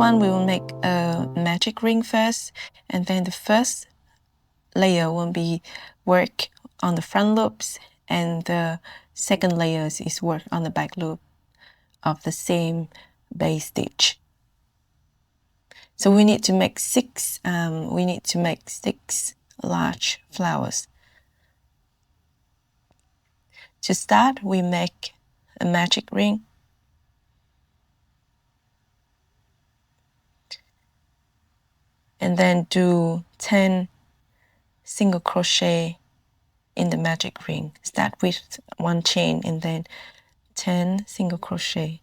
one, we will make a magic ring first, and then the first layer will be work on the front loops, and the second layer is work on the back loop of the same base stitch. So we need to make six large flowers. To start, we make a magic ring. And then do 10 single crochet in the magic ring. Start with 1 chain and then 10 single crochet.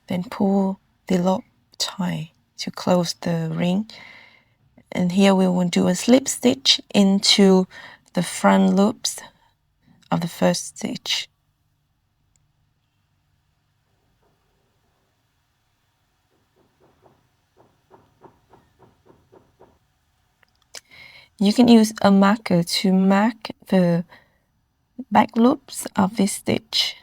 Then pull the loop tie to close the ring. And here we will do a slip stitch into the front loops of the first stitch. You can use a marker to mark the back loops of this stitch.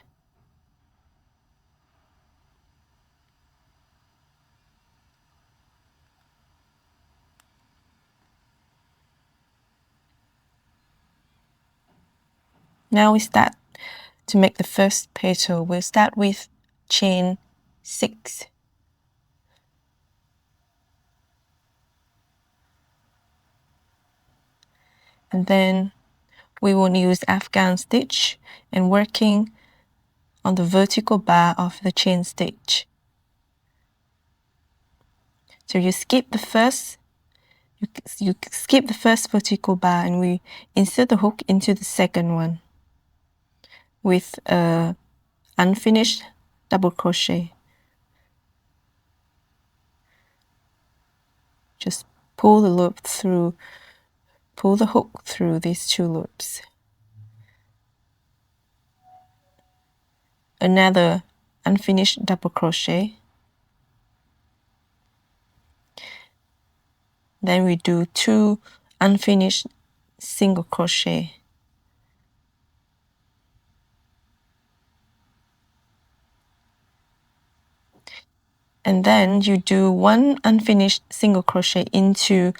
Now we start to make the first petal. We'll start with chain 6. And then we will use Afghan stitch and working on the vertical bar of the chain stitch. So you skip the first vertical bar and we insert the hook into the second one with a unfinished double crochet. Just pull the hook through these 2 loops. Another unfinished double crochet. Then we do 2 unfinished single crochet. And then you do 1 unfinished single crochet into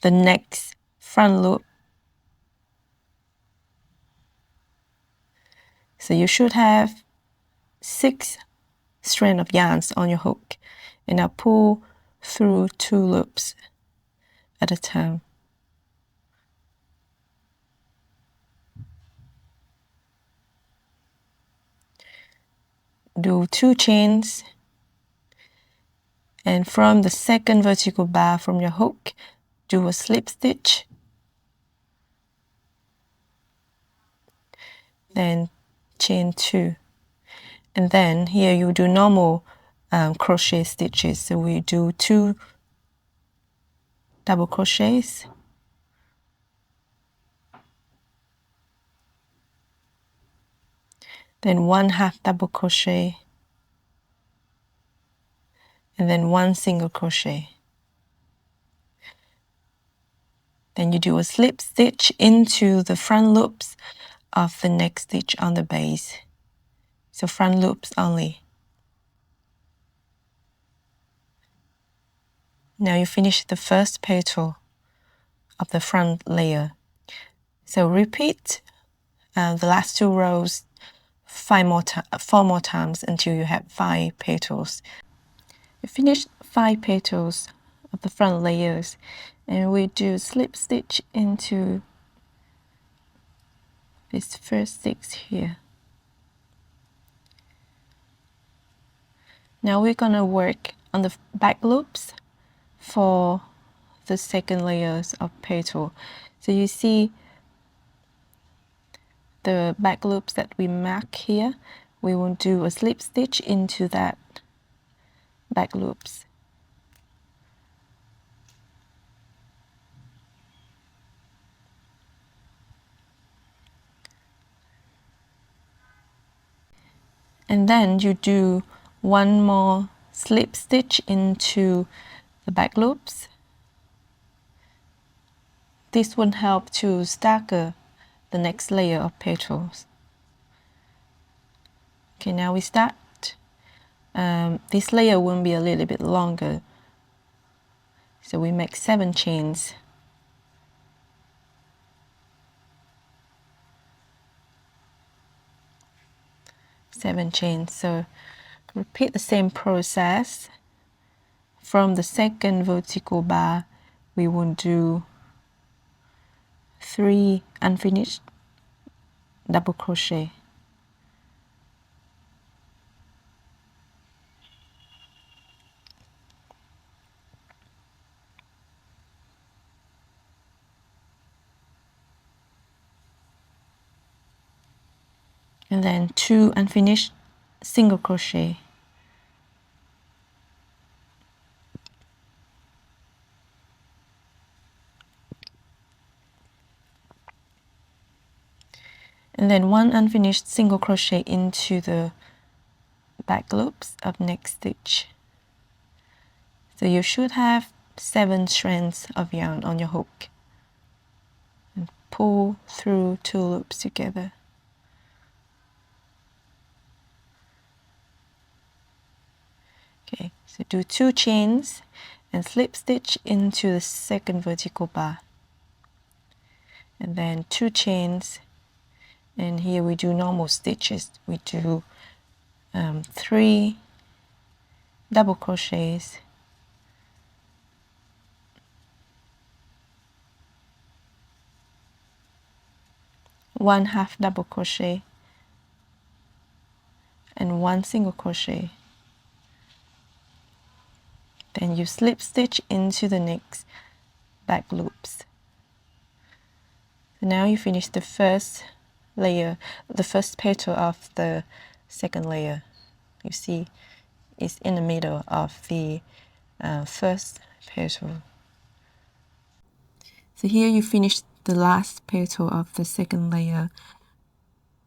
the next front loop. So you should have 6 strands of yarns on your hook, and now pull through 2 loops at a time. Do 2 chains, and from the second vertical bar from your hook, do a slip stitch, then chain 2, and then here you do normal crochet stitches. So we do 2 double crochets, then 1 half double crochet, and then 1 single crochet. Then you do a slip stitch into the front loops of the next stitch on the base. So front loops only. Now you finish the first petal of the front layer. So repeat the last 2 rows 4 more times until you have 5 petals. You finish 5 petals of the front layers, and we do slip stitch into this first 6 here. Now we're gonna work on the back loops for the second layers of petal. So you see the back loops that we mark here, we will do a slip stitch into that back loops. And then you do one more slip stitch into the back loops. This will help to stagger the next layer of petals. Okay, now we start. This layer will be a little bit longer, so we make 7 chains. So repeat the same process. From the second vertical bar, we will do 3 unfinished double crochet. And then 2 unfinished single crochet. And then 1 unfinished single crochet into the back loops of next stitch. So you should have 7 strands of yarn on your hook. And pull through 2 loops together. Okay, so do 2 chains and slip stitch into the second vertical bar. And then 2 chains, and here we do normal stitches. We do 3 double crochets, one half double crochet, and 1 single crochet. Then you slip stitch into the next back loops. So now you finish the first layer, the first petal of the second layer. You see it's in the middle of the first petal. So here you finish the last petal of the second layer.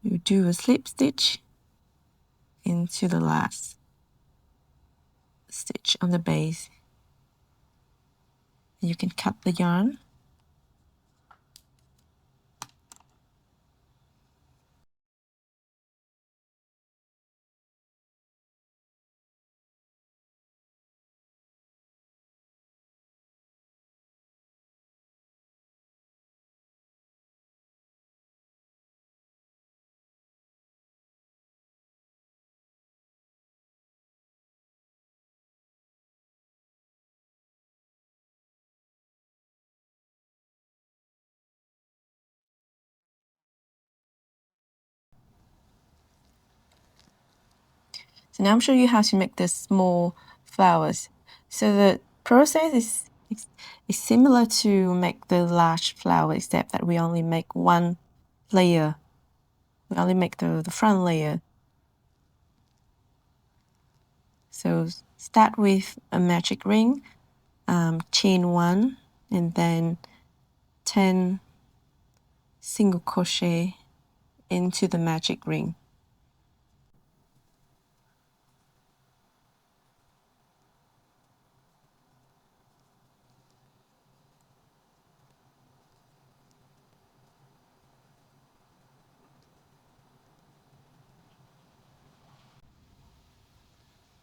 You do a slip stitch into the last stitch on the base. You can cut the yarn. So now I'm showing you how to make the small flowers. So the process is similar to make the large flower, except that we only make one layer. We only make the front layer. So start with a magic ring, chain 1, and then 10 single crochet into the magic ring.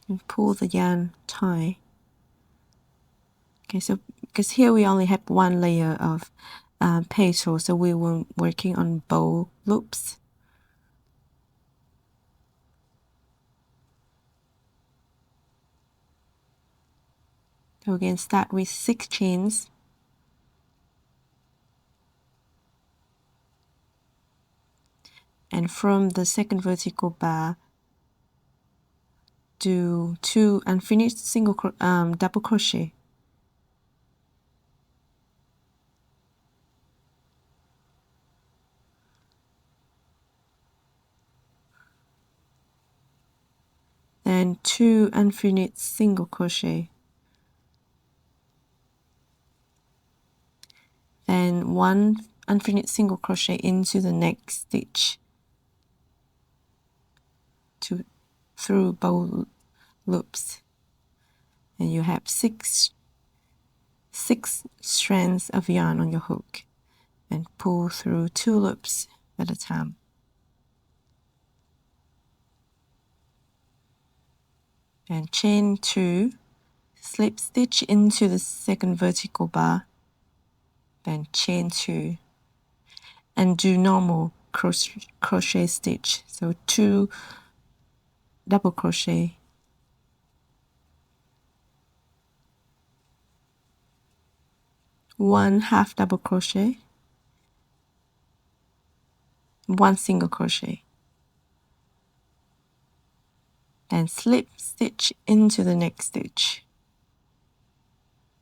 And pull the yarn tie. Okay, so because here we only have one layer of petal, so we were working on bow loops. So again, start with 6 chains. And from the second vertical bar, do 2 unfinished double crochet. Then 2 unfinished single crochet. Then 1 unfinished single crochet into the next stitch. through both loops, and you have six strands of yarn on your hook, and pull through 2 loops at a time. And chain 2, slip stitch into the second vertical bar, then chain 2, and do normal crochet stitch. So 2 double crochet, 1 half double crochet, 1 single crochet, then slip stitch into the next stitch,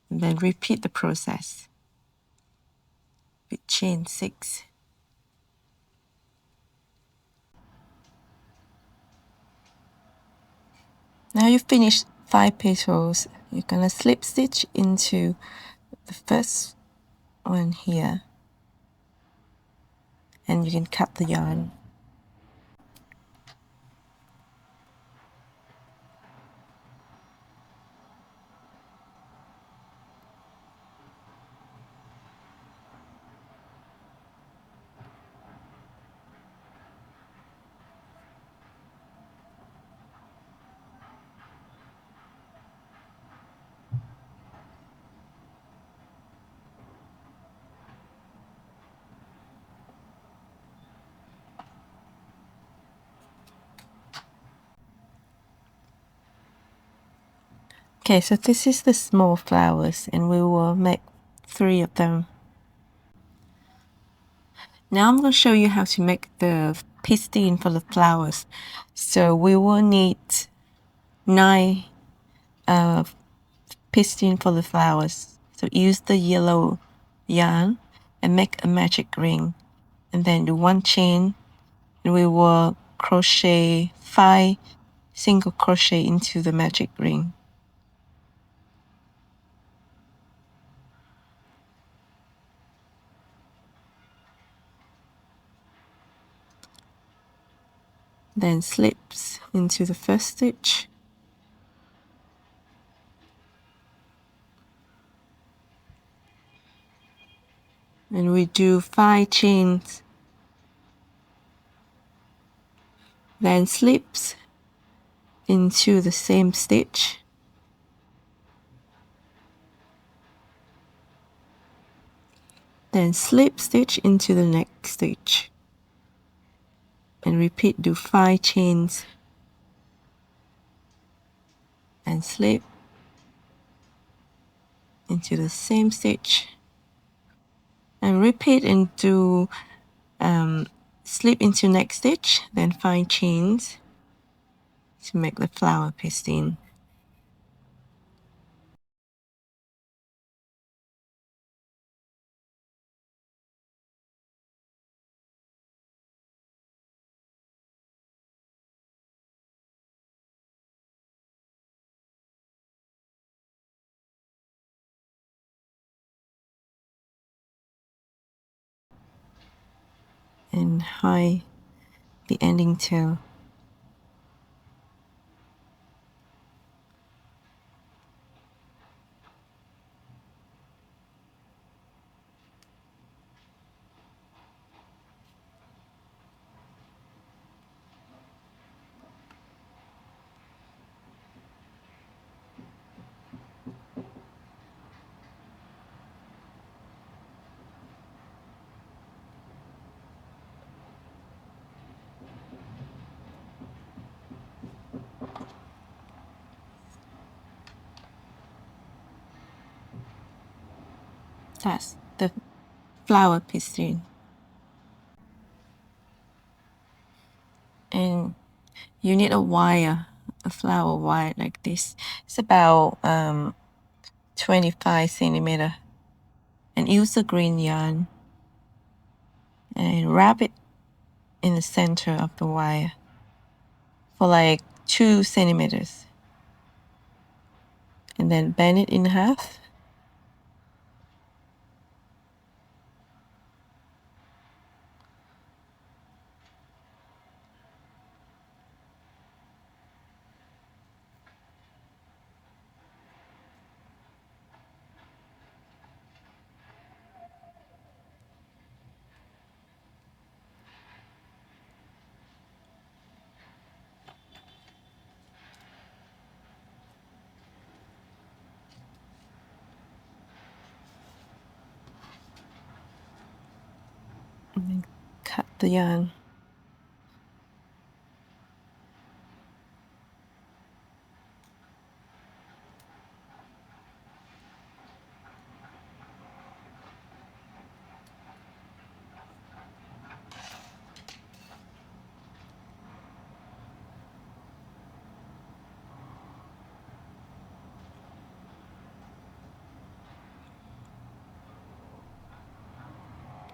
and then repeat the process with chain 6. Now you've finished 5 petals. You're gonna slip stitch into the first one here, and you can cut the yarn. Okay, so this is the small flowers, and we will make 3 of them. Now I'm going to show you how to make the pistil for the flowers. So we will need 9 pistil for the flowers. So use the yellow yarn and make a magic ring, and then do 1 chain, and we will crochet 5 single crochet into the magic ring. Then slips into the first stitch, and we do 5 chains, then slips into the same stitch, then slip stitch into the next stitch, and repeat. Do 5 chains and slip into the same stitch, and repeat, and do slip into next stitch, then 5 chains to make the flower pistil. And hide the ending tail. That's the flower pistil. And you need a wire, a flower wire like this. It's about 25 centimeter, and use the green yarn and wrap it in the center of the wire for like 2 centimeters, and then bend it in half. and then cut the yarn.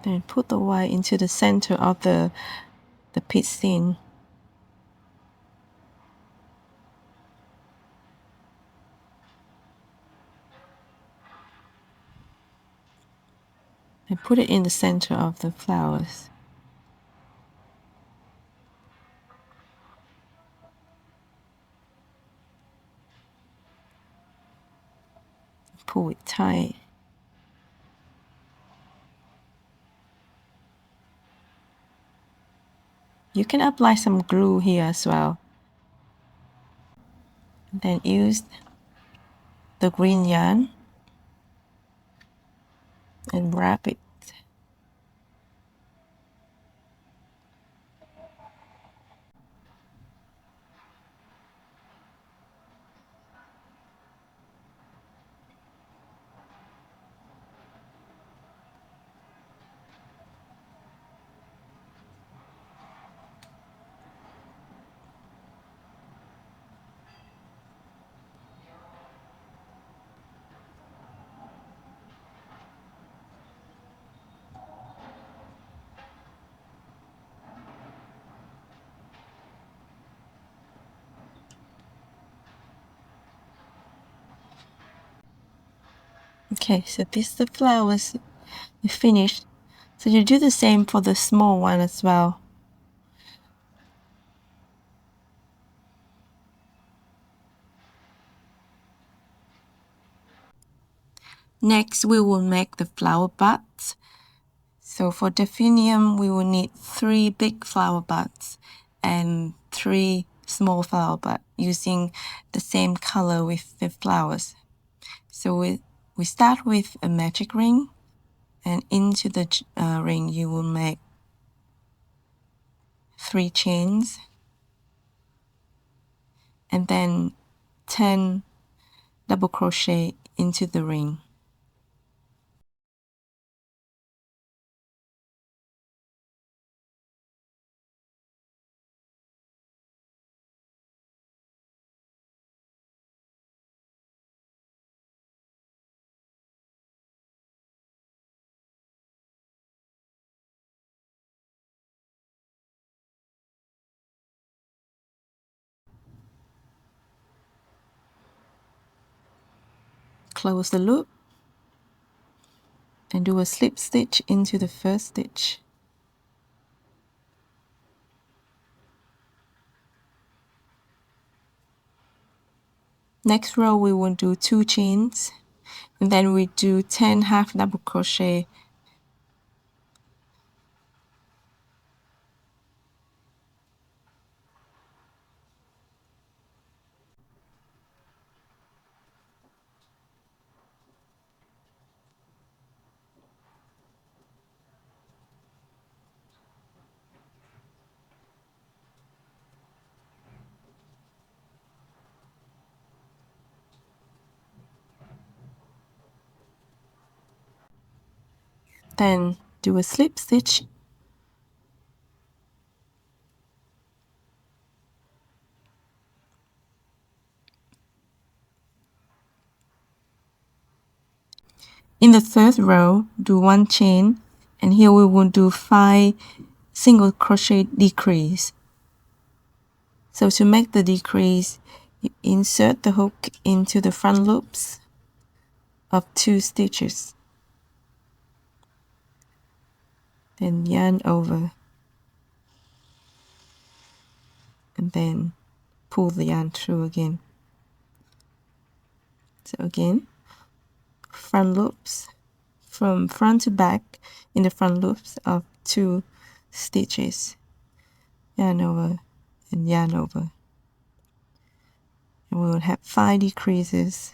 Then put the white into the center of the pistil. And put it in the center of the flowers. Pull it tight. You can apply some glue here as well. And then use the green yarn and wrap it. Okay, so this is the flowers finished. So you do the same for the small one as well. Next, we will make the flower buds. So for Delphinium, we will need 3 big flower buds and 3 small flower buds using the same color with the flowers. So we start with a magic ring, and into the ring you will make 3 chains and then 10 double crochet into the ring. Close the loop and do a slip stitch into the first stitch. Next row we will do 2 chains, and then we do 10 half double crochet. Then do a slip stitch in the third row. Do 1 chain, and here we will do 5 single crochet decrease. So to make the decrease, you insert the hook into the front loops of 2 stitches, then yarn over, and then pull the yarn through again. So again, front loops from front to back in the front loops of 2 stitches, yarn over and yarn over, and we will have 5 decreases.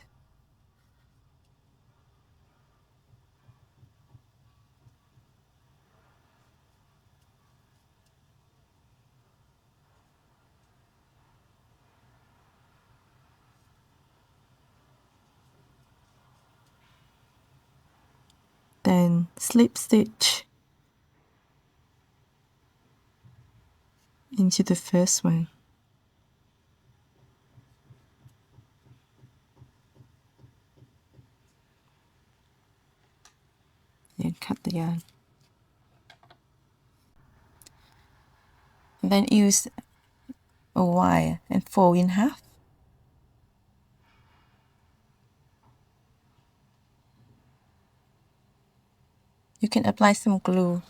then slip stitch into the first one. And cut the yarn. And then use a wire and fold in half. You can apply some glue.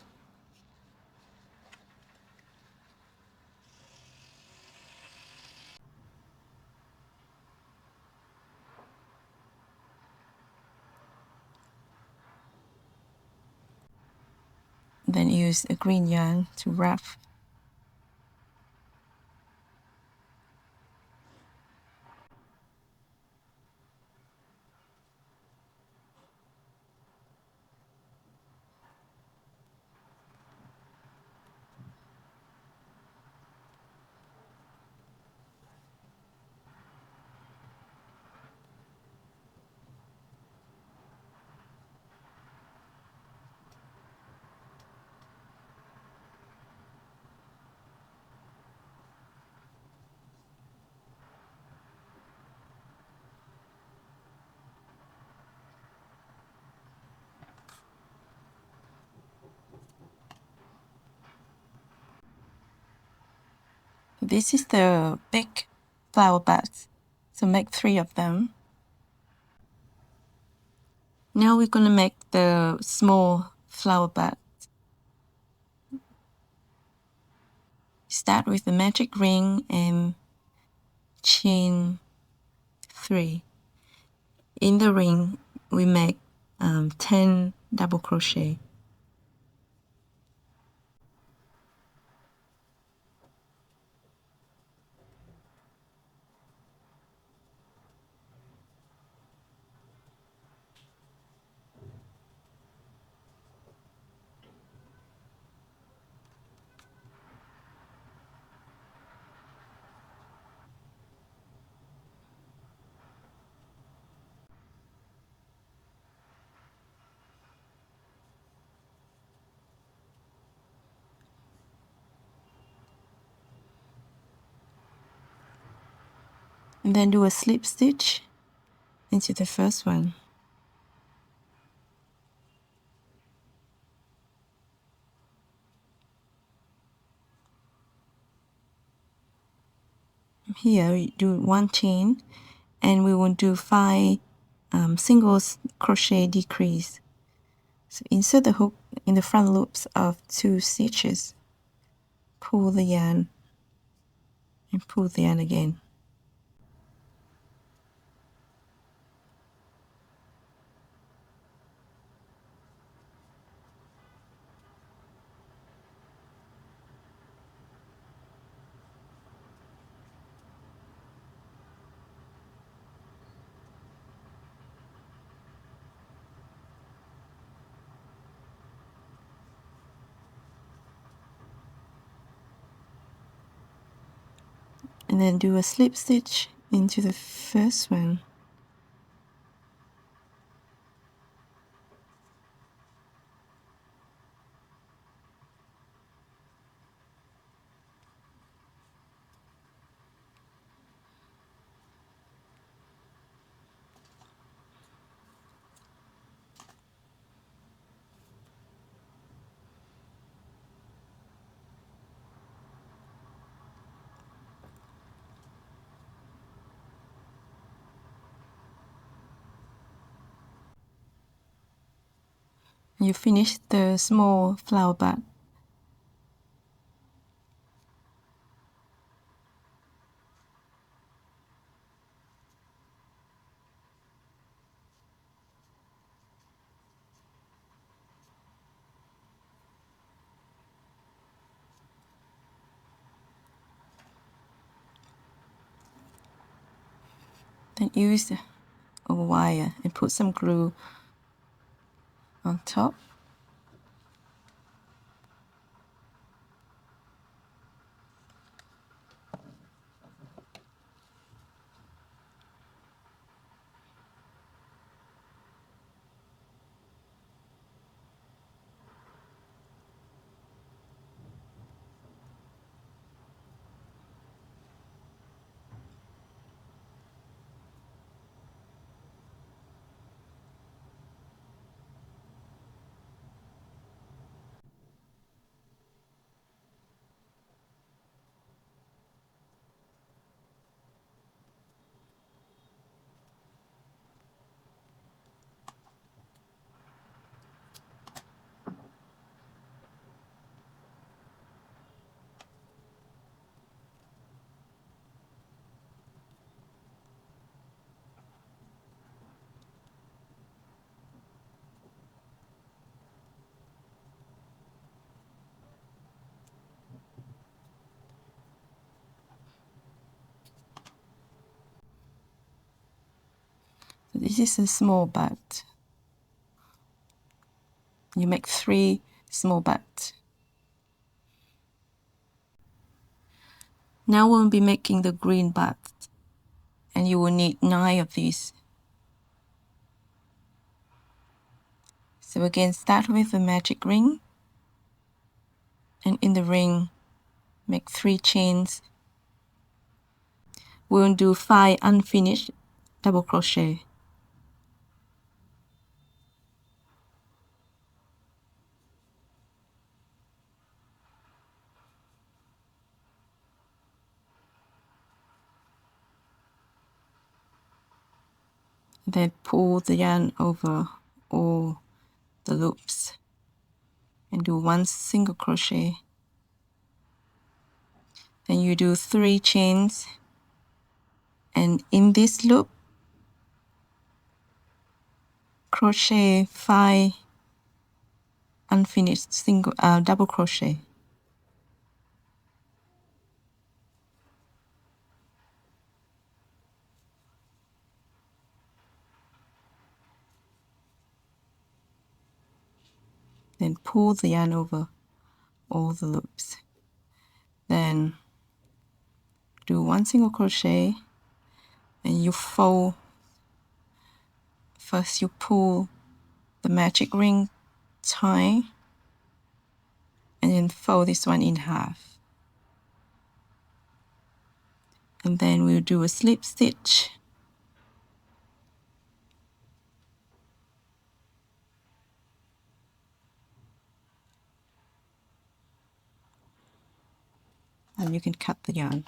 Then use a green yarn to wrap. This is the big flower buds, so make 3 of them. Now we're going to make the small flower bud. Start with the magic ring and chain 3. In the ring, we make 10 double crochet. And then do a slip stitch into the first one. Here we do 1 chain, and we will do 5 single crochet decrease. So insert the hook in the front loops of 2 stitches, pull the yarn, and pull the yarn again. And then do a slip stitch into the first one. You finish the small flower bud. Then use a wire and put some glue on top. this is a small bud. You make 3 small buds. Now we'll be making the green buds, and you will need 9 of these. So again, start with the magic ring, and in the ring make 3 chains. We'll do 5 unfinished double crochet. Then pull the yarn over all the loops and do 1 single crochet. Then you do 3 chains, and in this loop crochet 5 unfinished single double crochet. Then pull the yarn over all the loops. Then do 1 single crochet, and you fold. First you pull the magic ring tie, and then fold this one in half. And then we'll do a slip stitch. And you can cut the yarn.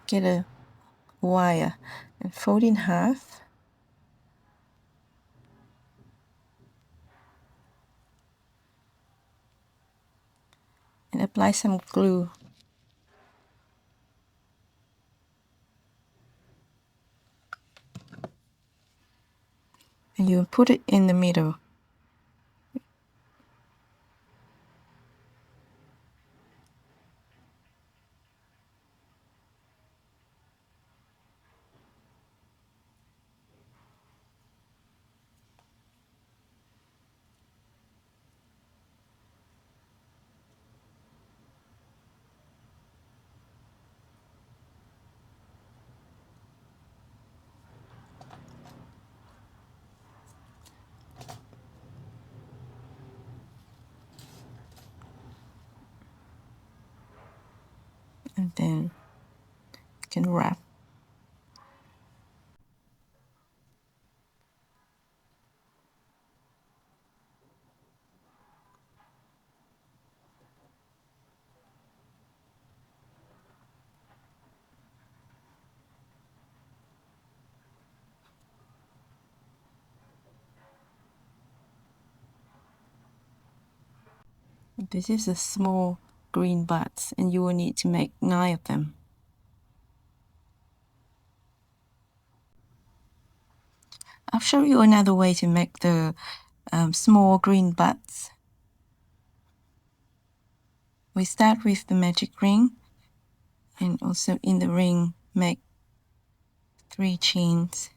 Get a wire and fold in half. And apply some glue. And you put it in the middle. And then you can wrap. This is a small green buds, and you will need to make 9 of them. I'll show you another way to make the small green buds. We start with the magic ring, and also in the ring make 3 chains,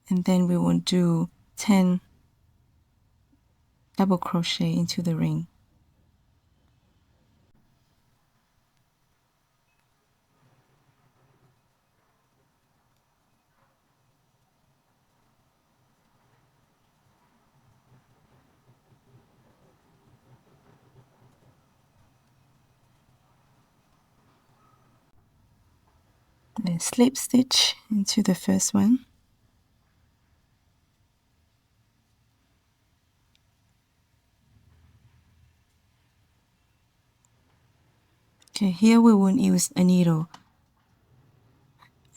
and then we will do 10 double crochet into the ring. Then slip stitch into the first one. Okay, here we will use a needle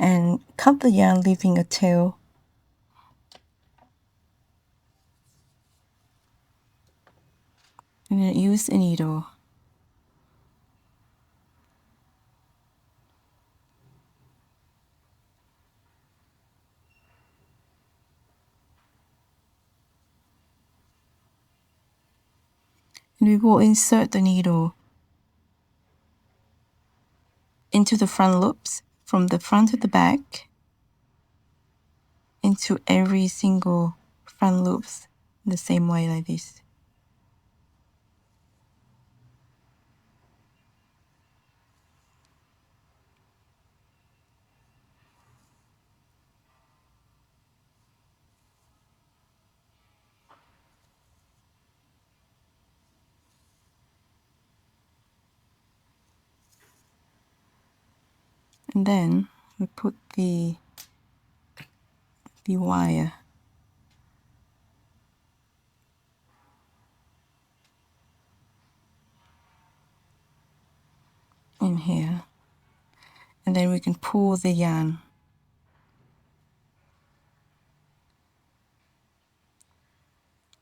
and cut the yarn, leaving a tail. And then use a needle. And we will insert the needle into the front loops from the front to the back, into every single front loops in the same way like this. And then we put the wire in here, and then we can pull the yarn.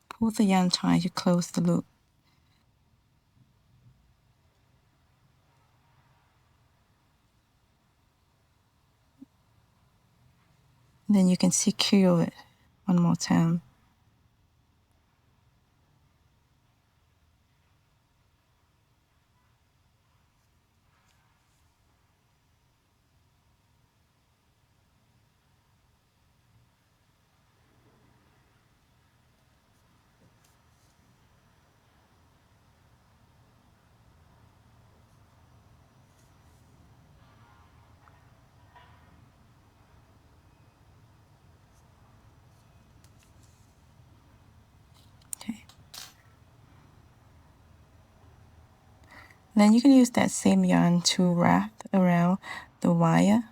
Pull the yarn tight to close the loop. And then you can secure it one more time. Okay. Then you can use that same yarn to wrap around the wire.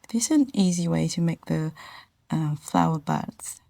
This is an easy way to make the flower buds.